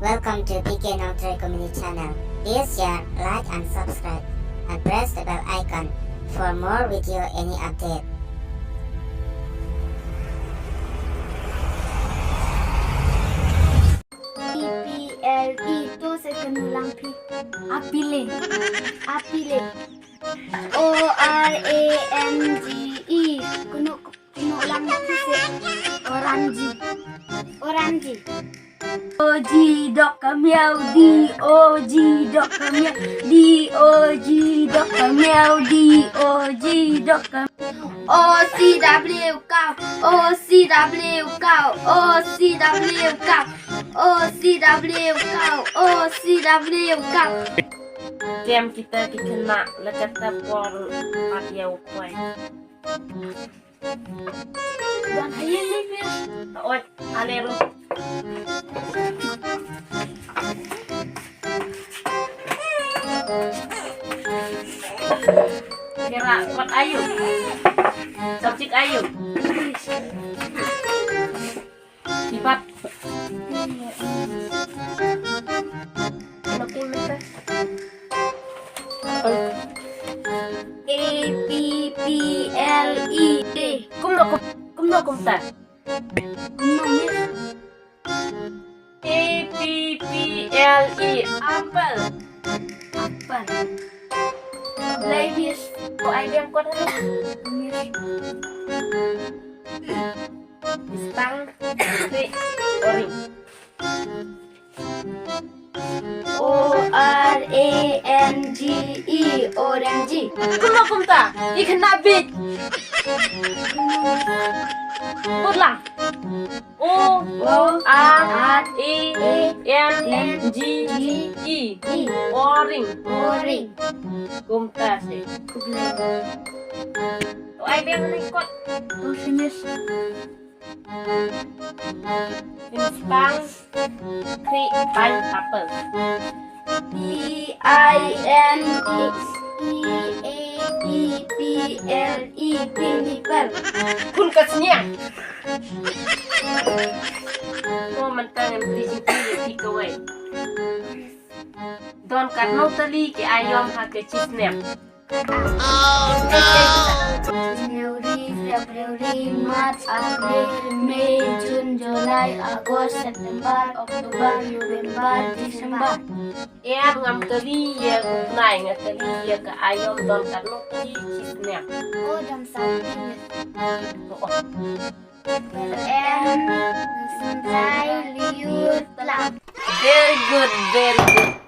Welcome to PK Notary Community Channel. Please share, like and subscribe and press the bell icon for more video any update. PPLE tu saya kena ulang P. Apile. ORANGE. Kena ulang P saya. Orange. OG dok kamiau DOG dok kamiau DOG dok kamiau DOG dok kamiau OCW kau OCW kau OCW kau OCW kau OCW kau. Game kita kena lekat por patio kuai. Dan hayal ni Mir. Oi, alero. Kira kuat ayu. Subjek ayu. Sifat. Makin mata. APPLED. Kumno kumta. Mir. APPLE apel. Ladies. Kok idea kuat ni? Mir. Bistang, tri, oring. ORANGE orange. Kumno kumta. Ikan nabit. Ulang. ORANGE oring. Kumta sih. Kok idea ni kuat? Finish. Bistang, tri, pineapple. PINXEAPPLE pinnacle. Kun kasnya. Kau mentang yang teaching take away. Don kat notali ke ayam hak ke chisnap. February, March, April, May, June, July, August, September, October, November, December. Ya ngam tali ya kunai ngatali ya ke ayam don kat notali chisnap. Oh, dan something. Oh. And Liu Plam. Very good, very good.